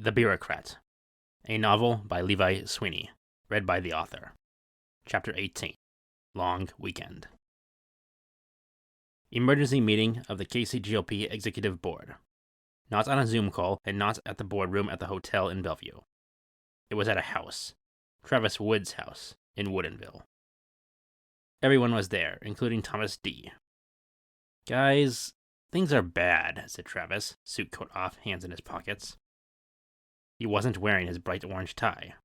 The Bureaucrat, a novel by Levi Sweeney, read by the author. Chapter 18, Long Weekend. Emergency meeting of the KC GOP Executive Board. Not on a Zoom call and not at the boardroom at the hotel in Bellevue. It was at a house, Travis Wood's house, in Woodinville. Everyone was there, including Thomas D. "Guys, things are bad," said Travis, suit coat off, hands in his pockets. He wasn't wearing his bright orange tie.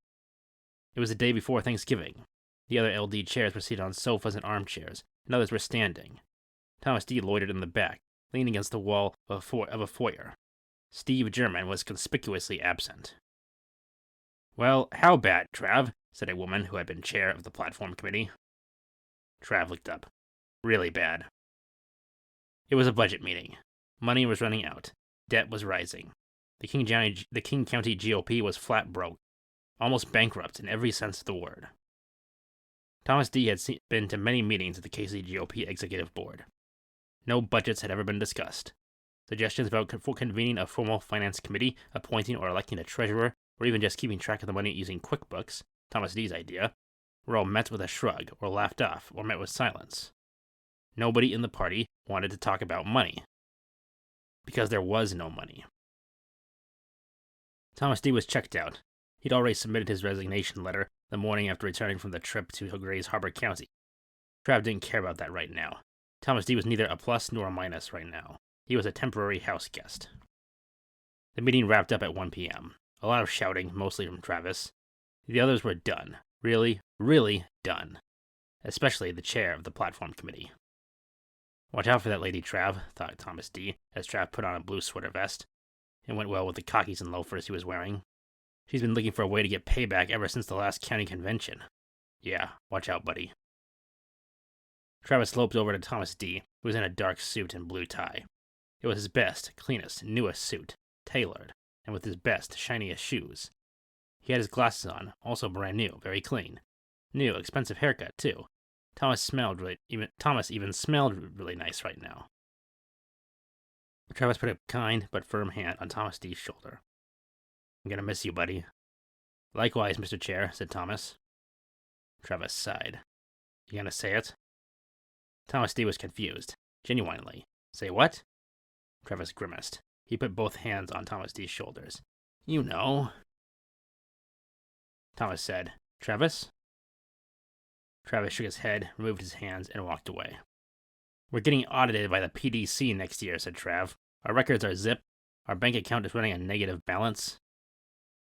It was the day before Thanksgiving. The other LD chairs were seated on sofas and armchairs, and others were standing. Thomas D. loitered in the back, leaning against the wall of a foyer. Steve German was conspicuously absent. "Well, how bad, Trav?" said a woman who had been chair of the platform committee. Trav looked up. "Really bad." It was a budget meeting. Money was running out. Debt was rising. The King County GOP was flat broke, almost bankrupt in every sense of the word. Thomas D. had been to many meetings of the KC GOP Executive Board. No budgets had ever been discussed. Suggestions about convening a formal finance committee, appointing or electing a treasurer, or even just keeping track of the money using QuickBooks, Thomas D.'s idea, were all met with a shrug, or laughed off, or met with silence. Nobody in the party wanted to talk about money, because there was no money. Thomas D. was checked out. He'd already submitted his resignation letter the morning after returning from the trip to Grays Harbor County. Trav didn't care about that right now. Thomas D. was neither a plus nor a minus right now. He was a temporary house guest. The meeting wrapped up at 1 p.m. A lot of shouting, mostly from Travis. The others were done. Really, really done. Especially the chair of the platform committee. "Watch out for that lady, Trav," thought Thomas D., as Trav put on a blue sweater vest. It went well with the khakis and loafers he was wearing. "She's been looking for a way to get payback ever since the last county convention. Yeah, watch out, buddy." Travis sloped over to Thomas D., who was in a dark suit and blue tie. It was his best, cleanest, newest suit, tailored, and with his best, shiniest shoes. He had his glasses on, also brand new, very clean. New, expensive haircut, too. Thomas even smelled really nice right now. Travis put a kind but firm hand on Thomas D.'s shoulder. "I'm gonna miss you, buddy." "Likewise, Mr. Chair," said Thomas. Travis sighed. "You gonna say it?" Thomas D. was confused. Genuinely. "Say what?" Travis grimaced. He put both hands on Thomas D.'s shoulders. "You know." Thomas said, "Travis?" Travis shook his head, removed his hands, and walked away. "We're getting audited by the PDC next year," said Trav. "Our records are zip. Our bank account is running a negative balance."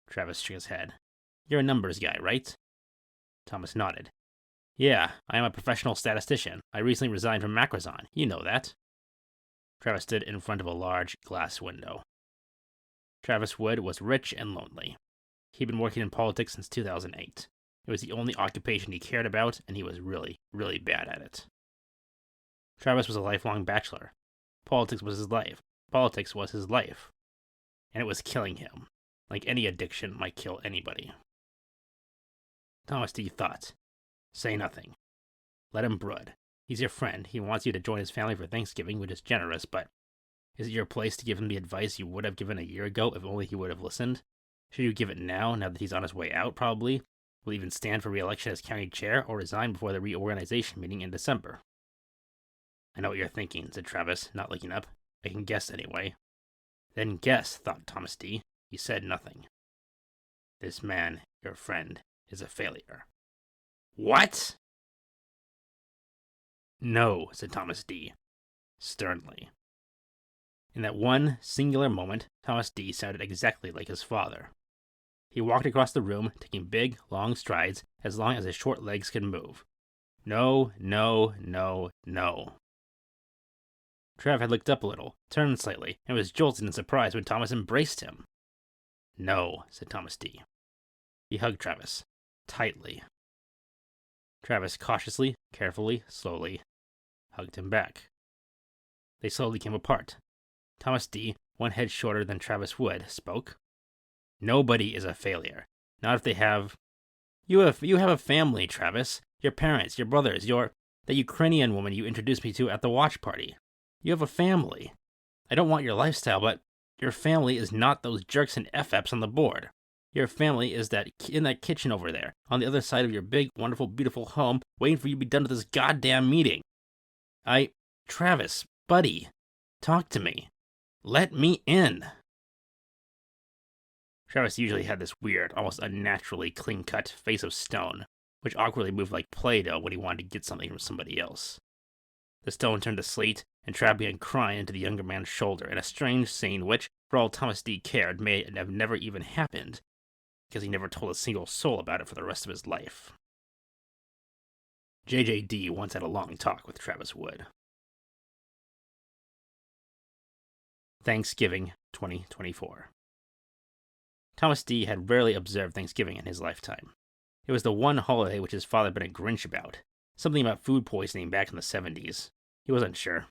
Travis shook his head. "You're a numbers guy, right?" Thomas nodded. "Yeah, I am a professional statistician. I recently resigned from Macrozon. You know that." Travis stood in front of a large glass window. Travis Wood was rich and lonely. He'd been working in politics since 2008. It was the only occupation he cared about, and he was really, really bad at it. Travis was a lifelong bachelor. Politics was his life. Politics was his life. And it was killing him, like any addiction might kill anybody. Thomas D. thought, "Say nothing. Let him brood. He's your friend. He wants you to join his family for Thanksgiving, which is generous, but is it your place to give him the advice you would have given a year ago if only he would have listened? Should you give it now that he's on his way out, probably? Will he even stand for re-election as county chair, or resign before the reorganization meeting in December?" "I know what you're thinking," said Travis, not looking up. "I can guess anyway." "Then guess," thought Thomas D. He said nothing. "This man, your friend, is a failure." "What?" "No," said Thomas D. sternly. In that one singular moment, Thomas D. sounded exactly like his father. He walked across the room, taking big, long strides, as long as his short legs could move. "No, no, no, no." Trav had looked up a little, turned slightly, and was jolted in surprise when Thomas embraced him. "No," said Thomas D. He hugged Travis, tightly. Travis cautiously, carefully, slowly, hugged him back. They slowly came apart. Thomas D., one head shorter than Travis Wood, spoke. "Nobody is a failure. Not if they have... You have a family, Travis. Your parents, your brothers, that Ukrainian woman you introduced me to at the watch party. You have a family. I don't want your lifestyle, but Your family is not those jerks and F-ups on the board. Your family is that in that kitchen over there, on the other side of your big, wonderful, beautiful home, waiting for you to be done with this goddamn meeting. Travis, buddy, talk to me. Let me in. Travis usually had this weird, almost unnaturally clean-cut face of stone, which awkwardly moved like Play-Doh when he wanted to get something from somebody else. The stone turned to slate, and Trav began crying into the younger man's shoulder in a strange scene which, for all Thomas D. cared, may have never even happened, because he never told a single soul about it for the rest of his life. JJD once had a long talk with Travis Wood. Thanksgiving 2024. Thomas D. had rarely observed Thanksgiving in his lifetime. It was the one holiday which his father had been a Grinch about. Something about food poisoning back in the 70s. He wasn't sure.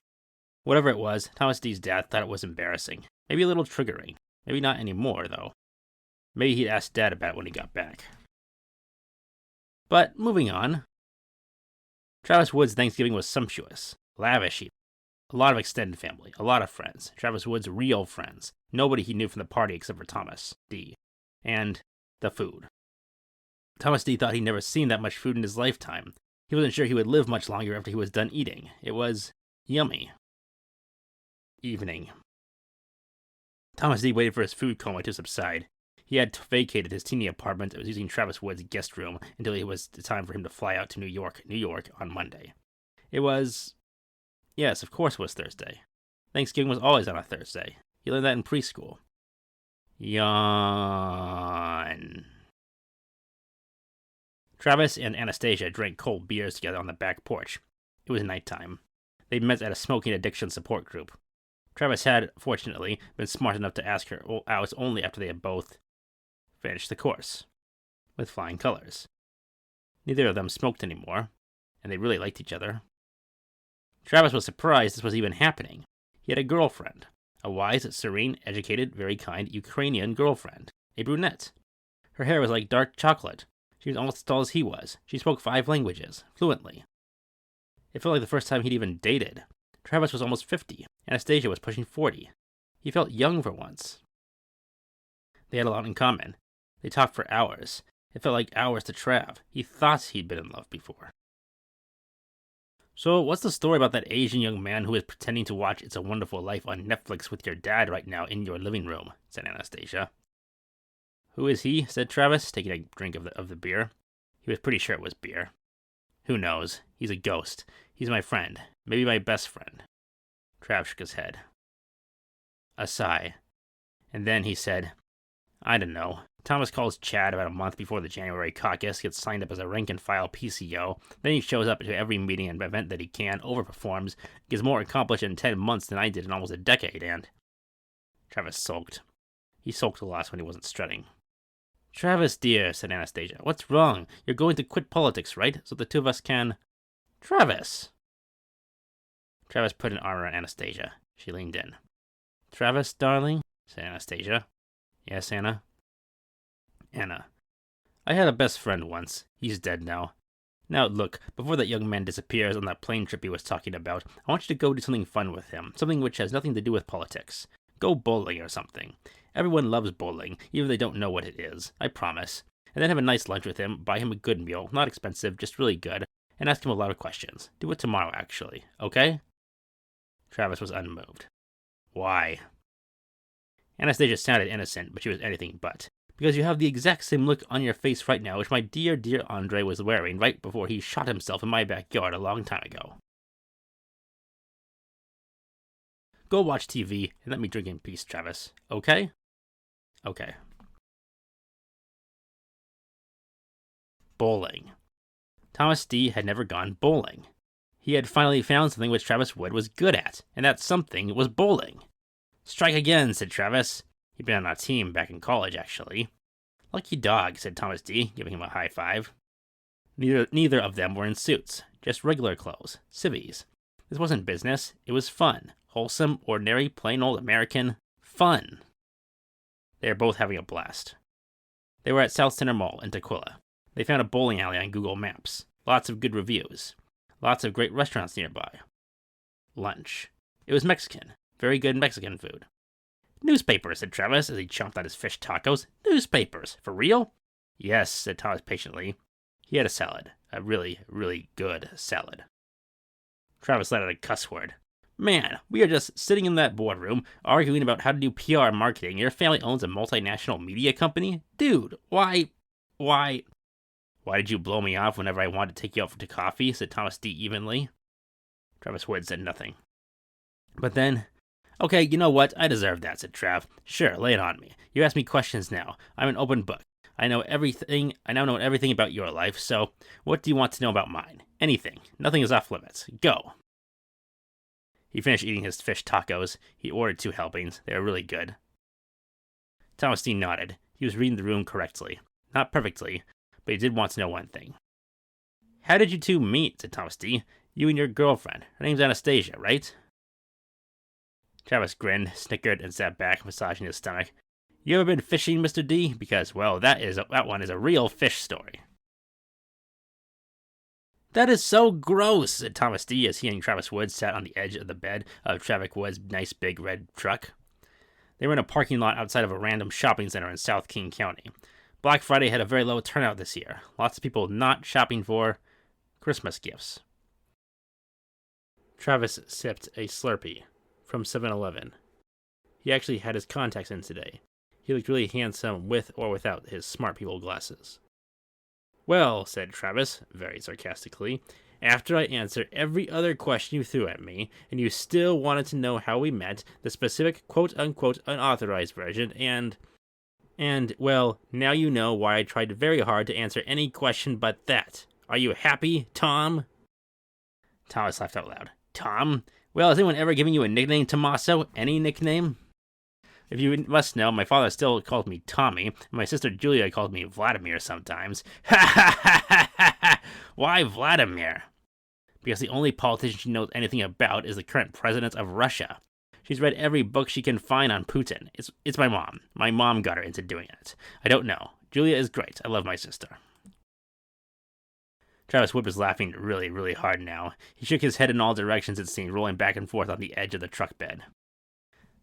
Whatever it was, Thomas D.'s dad thought it was embarrassing. Maybe a little triggering. Maybe not anymore, though. Maybe he'd ask Dad about it when he got back. But, moving on. Travis Wood's Thanksgiving was sumptuous, lavish even. A lot of extended family, a lot of friends. Travis Wood's real friends. Nobody he knew from the party except for Thomas D. And the food. Thomas D. thought he'd never seen that much food in his lifetime. He wasn't sure he would live much longer after he was done eating. It was yummy. Evening. Thomas D. waited for his food coma to subside. He had vacated his teeny apartment and was using Travis Wood's guest room until it was time for him to fly out to New York, on Monday. It was... Yes, of course it was Thursday. Thanksgiving was always on a Thursday. He learned that in preschool. Yawn. Travis and Anastasia drank cold beers together on the back porch. It was nighttime. They met at a smoking addiction support group. Travis had, fortunately, been smart enough to ask her out only after they had both finished the course, with flying colors. Neither of them smoked anymore, and they really liked each other. Travis was surprised this was even happening. He had a girlfriend, a wise, serene, educated, very kind Ukrainian girlfriend, a brunette. Her hair was like dark chocolate. She was almost as tall as he was. She spoke 5 languages, fluently. It felt like the first time he'd even dated. Travis was almost 50. Anastasia was pushing 40. He felt young for once. They had a lot in common. They talked for hours. It felt like hours to Trav. He thought he'd been in love before. So, what's the story about that Asian young man who is pretending to watch It's a Wonderful Life on Netflix with your dad right now in your living room? Said Anastasia. Who is he? Said Travis, taking a drink of the beer. He was pretty sure it was beer. Who knows? He's a ghost. He's my friend. Maybe my best friend. Trav shook his head. A sigh. And then he said, I don't know. Thomas calls Chad about a month before the January caucus, gets signed up as a rank-and-file PCO, then he shows up to every meeting and event that he can, overperforms, gets more accomplished in 10 months than I did in almost a decade, and... Travis sulked. He sulked a lot when he wasn't strutting. Travis, dear, said Anastasia, what's wrong? You're going to quit politics, right? So the two of us can... Travis! Travis put an arm around Anastasia. She leaned in. Travis, darling, said Anastasia. Yes, Anna? Anna. I had a best friend once. He's dead now. Now, look, before that young man disappears on that plane trip he was talking about, I want you to go do something fun with him. Something which has nothing to do with politics. Go bowling or something. Everyone loves bowling, even if they don't know what it is. I promise. And then have a nice lunch with him, buy him a good meal, not expensive, just really good, and ask him a lot of questions. Do it tomorrow, actually. Okay? Travis was unmoved. Why? Anastasia sounded innocent, but she was anything but. Because you have the exact same look on your face right now which my dear, dear Andre was wearing right before he shot himself in my backyard a long time ago. Go watch TV and let me drink in peace, Travis. Okay? Okay. Bowling. Thomas D. had never gone bowling. He had finally found something which Travis Wood was good at, and that something was bowling. Strike again, said Travis. He'd been on a team back in college, actually. Lucky dog, said Thomas D., giving him a high five. Neither of them were in suits, just regular clothes, civvies. This wasn't business, it was fun. Wholesome, ordinary, plain old American fun. They were both having a blast. They were at South Center Mall in Tequila. They found a bowling alley on Google Maps. Lots of good reviews. Lots of great restaurants nearby. Lunch. It was Mexican. Very good Mexican food. Newspapers, said Travis as he chomped on his fish tacos. Newspapers. For real? Yes, said Thomas patiently. He had a salad. A really, really good salad. Travis let out a cuss word. Man, we are just sitting in that boardroom, arguing about how to do PR marketing. Your family owns a multinational media company? Dude, why did you blow me off whenever I wanted to take you out to coffee? Said Thomas D. evenly. Travis Wood said nothing. But then, okay, you know what? I deserve that, said Trav. Sure, lay it on me. You ask me questions now. I'm an open book. I now know everything about your life, so what do you want to know about mine? Anything. Nothing is off limits. Go. He finished eating his fish tacos. He ordered 2 helpings. They were really good. Thomas D. nodded. He was reading the room correctly. Not perfectly, but he did want to know one thing. How did you 2 meet? Said Thomas D. You and your girlfriend. Her name's Anastasia, right? Travis grinned, snickered, and sat back, massaging his stomach. You ever been fishing, Mr. D? Because, well, that one is a real fish story. That is so gross, said Thomas D. as he and Travis Wood sat on the edge of the bed of Travis Wood's nice big red truck. They were in a parking lot outside of a random shopping center in South King County. Black Friday had a very low turnout this year. Lots of people not shopping for Christmas gifts. Travis sipped a Slurpee from 7-Eleven. He actually had his contacts in today. He looked really handsome with or without his smart people glasses. Well, said Travis, very sarcastically, after I answered every other question you threw at me, and you still wanted to know how we met, the specific quote-unquote unauthorized version, and, well, now you know why I tried very hard to answer any question but that. Are you happy, Tom? Thomas laughed out loud. Tom? Well, has anyone ever given you a nickname, Tommaso? Any nickname? If you must know, my father still calls me Tommy, and my sister Julia calls me Vladimir sometimes. Ha ha ha ha ha ha! Why Vladimir? Because the only politician she knows anything about is the current president of Russia. She's read every book she can find on Putin. It's my mom. My mom got her into doing it. I don't know. Julia is great. I love my sister. Travis Wood was laughing really, really hard now. He shook his head in all directions, it seemed, rolling back and forth on the edge of the truck bed.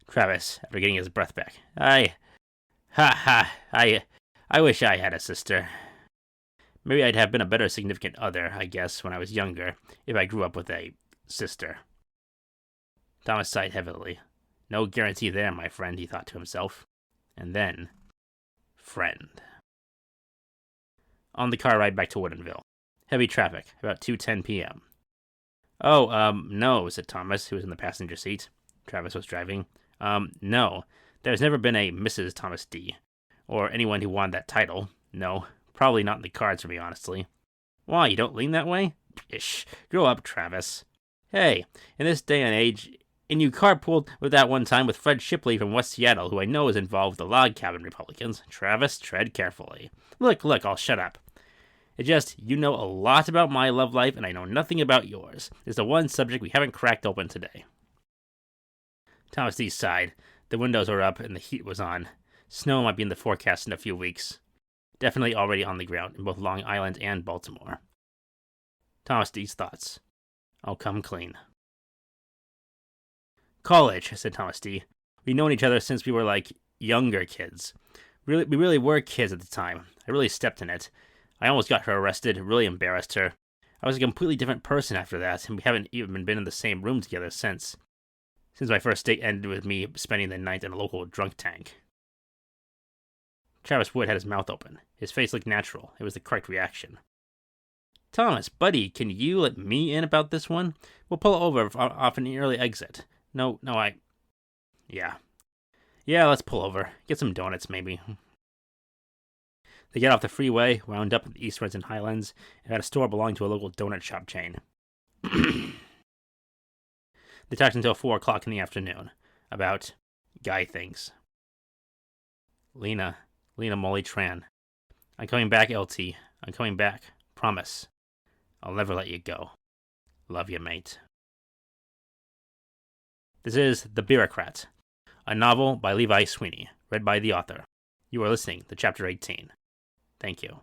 Travis, after getting his breath back. I wish I had a sister. Maybe I'd have been a better significant other, I guess, when I was younger, if I grew up with a sister. Thomas sighed heavily. No guarantee there, my friend, he thought to himself. And then, friend. On the car ride back to Woodinville. Heavy traffic, about 2:10 p.m. Oh, no, said Thomas, who was in the passenger seat. Travis was driving. No. There's never been a Mrs. Thomas D. Or anyone who wanted that title. No, probably not in the cards for me, honestly. Why, you don't lean that way? Ish. Grow up, Travis. Hey, in this day and age, and you carpooled with that one time with Fred Shipley from West Seattle, who I know is involved with the log cabin Republicans. Travis, tread carefully. Look, I'll shut up. It's just, you know a lot about my love life, and I know nothing about yours. It's the one subject we haven't cracked open today. Thomas D. sighed. The windows were up, and the heat was on. Snow might be in the forecast in a few weeks. Definitely already on the ground in both Long Island and Baltimore. Thomas D.'s thoughts. I'll come clean. College, said Thomas D. We've known each other since we were like younger kids. We really were kids at the time. I really stepped in it. I almost got her arrested, really embarrassed her. I was a completely different person after that, and we haven't even been in the same room together since my first date ended with me spending the night in a local drunk tank. Travis Wood had his mouth open. His face looked natural. It was the correct reaction. Thomas, buddy, can you let me in about this one? We'll pull over off an early exit. Yeah, let's pull over. Get some donuts, maybe. They got off the freeway, wound up at the Eastwards and Highlands, and had a store belonging to a local donut shop chain. They talked until 4 o'clock in the afternoon, about guy things. Lena Molly Tran. I'm coming back, LT. I'm coming back. Promise. I'll never let you go. Love you, mate. This is The Bureaucrat, a novel by Levi Sweeney, read by the author. You are listening to Chapter 18. Thank you.